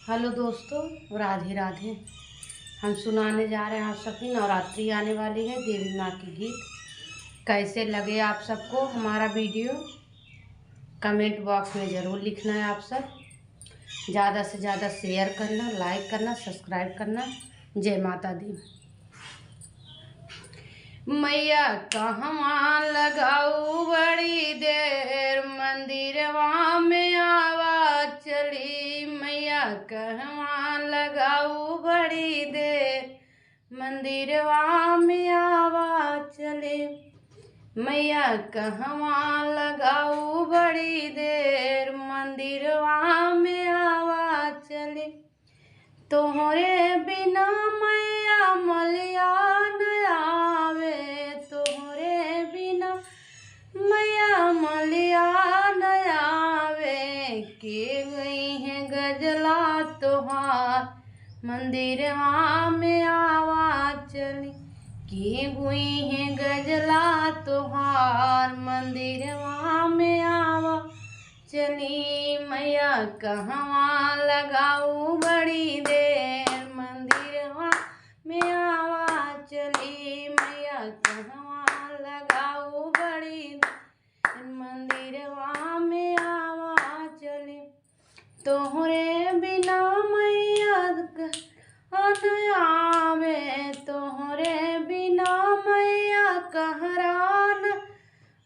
Hello दोस्तों, राधे राधे। हम सुनाने जा रहे हैं आप सबकी। नवरात्रि आने वाली है, देवी माँ की गीत। कैसे लगे आप सबको हमारा वीडियो, कमेंट बॉक्स में ज़रूर लिखना है। आप सब ज़्यादा से ज़्यादा शेयर करना, लाइक करना, सब्सक्राइब करना। जय माता दी। मैया कहवा लगाऊ बड़ी देर, मंदिरवा में आवाज चली। मैया कहवा लगाऊ बड़ी देर, मंदिरवा में आवाज चली। मैया कहवा लगाऊ बड़ी देर, मंदिरवा में आवाज चली। तोहरे बिना मैया मलिया न आवे, तोहरे बिना मैया मलिया न आवे। के गई है गजला तोहार, मंदिरवा में आवाज चली। के गई है गजला तोहार, मंदिरवा में आवाज चली। मैया कहवा लगाऊ बड़ी देर, मंदिरवा में आवाज चली। मैया कहवा लगाऊ बड़ी देर, मंदिरवा में आवाज चली। तोहरे बिना मैया न आवे, तोहरे बिना मैया कहरान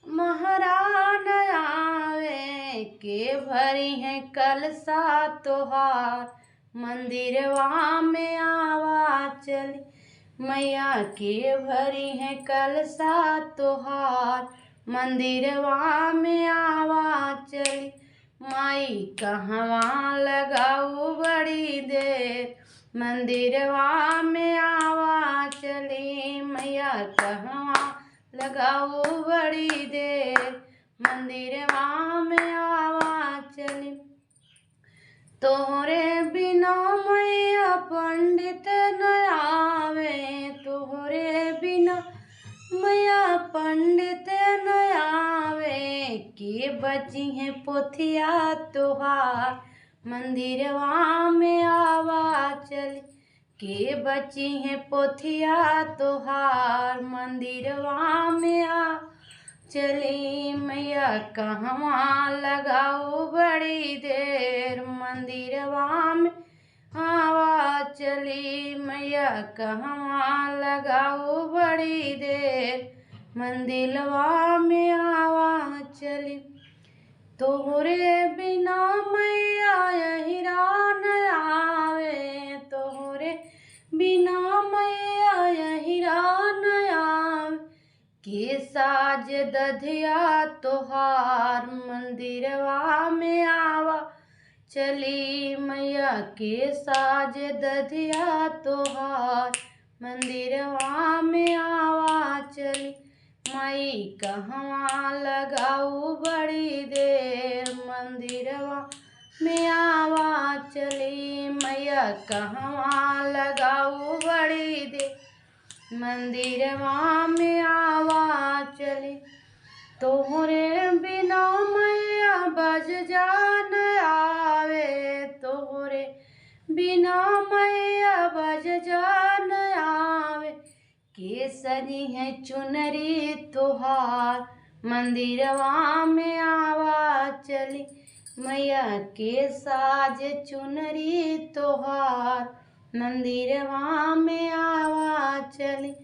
महरान आवे। के भरी है कलसा तोहार, मंदिरवा में आवाज चली। मैया के भरी है कलसा तोहार, मंदिरवा में आवाज चली। माई कहवा लगाऊ बड़ी देर, मंदिरवा में आवाज चली। मैया कहवा लगाऊ बड़ी देर, मंदिरवा में आवाज चली। तोहरे बिना मैया पंडित न आवे, तोहरे बिना मैया पंडित न आवे। के बची है पोथिया तोहार, मंदिरवा में आवाज चली। के बची है पोथिया तोहार, मंदिरवा में आ चली। मैया कहवा लगाऊ बड़ी देर, मंदिरवा में आवाज चली। मैया कहवा लगाऊ बड़ी देर, मंदिरवा में आवाज चली। तोहरे बिना मैया यहिरा न आवे, तोहरे बिना मैया यहिरा न आवे। के साज दधिया तोहार, मंदिरवा में आवा चली। मैया के साज दधिया तोहार, मंदिरवा में आवा चली। माई कहवा लगाऊ बड़ी देर, मंदिरवा में आवा चली। मैया कहवा लगाऊ बड़ी देर, मंदिरवा में आवाज चली। तोहरे बिना मैया बज जान आवे, तोहरे बिना मैया बज जान आवे। के सजी है चुनरी तोहार, मंदिरवा में आवाज चली। मैया के साज चुनरी तोहार, मंदिरवा में आवाज चली।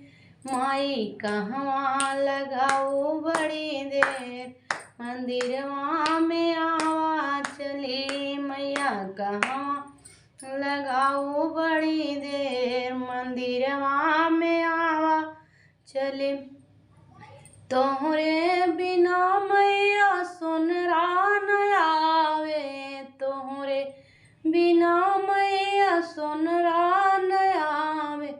माई कहवा लगाऊ बड़ी देर, मंदिरवा में आवाज चली। मैया कहवा लगाऊ बड़ी देर, मंदिरवा में आवाज चली। तोहरे बिना मैया सोनरा न आवे, तोहरे बिना मैया सोनरा न आवे।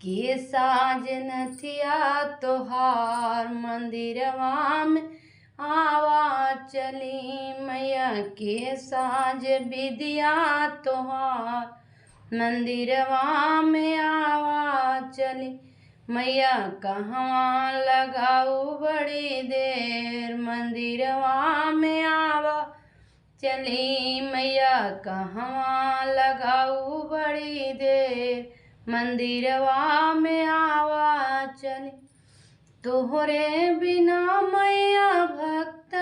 के साज नथिया तोहार, मंदिरवा में आवाज चली। मैया के साज विद्या तोहार, मंदिरवा में आवाज चली। मैया कहवा लगाऊ बड़ी देर, मंदिरवा में आवा चली मैया कहवा लगाऊ बड़ी देर, मंदिरवा में आवा चली। तोहरे बिना मैया भक्त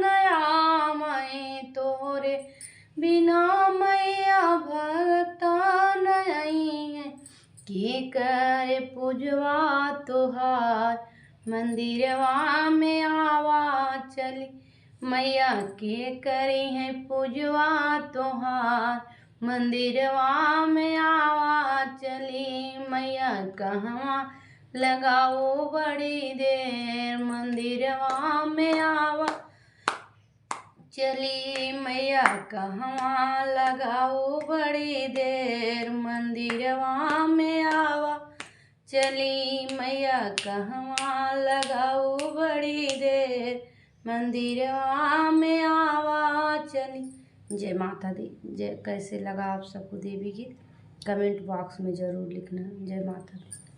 नया मई, तोहरे बिना मैया भक्त नहीं है। की करे पूजवा तोहार, मंदिरवा में आवा चली। मैया के करी है पूजवा तोहार, मंदिरवा में आवा चली। मैया कहवा लगाओ बड़ी देर, मंदिरवा में आवा चली। मैया कहवा लगाओ बड़ी देर, मंदिरवा में आवा चली। मैया कहवा लगाओ बड़ी देर, मंदिरवा में आवा चली। जय माता दी। जय कैसे लगा आप सबको देवी गीत, कमेंट बॉक्स में ज़रूर लिखना। जय माता दी।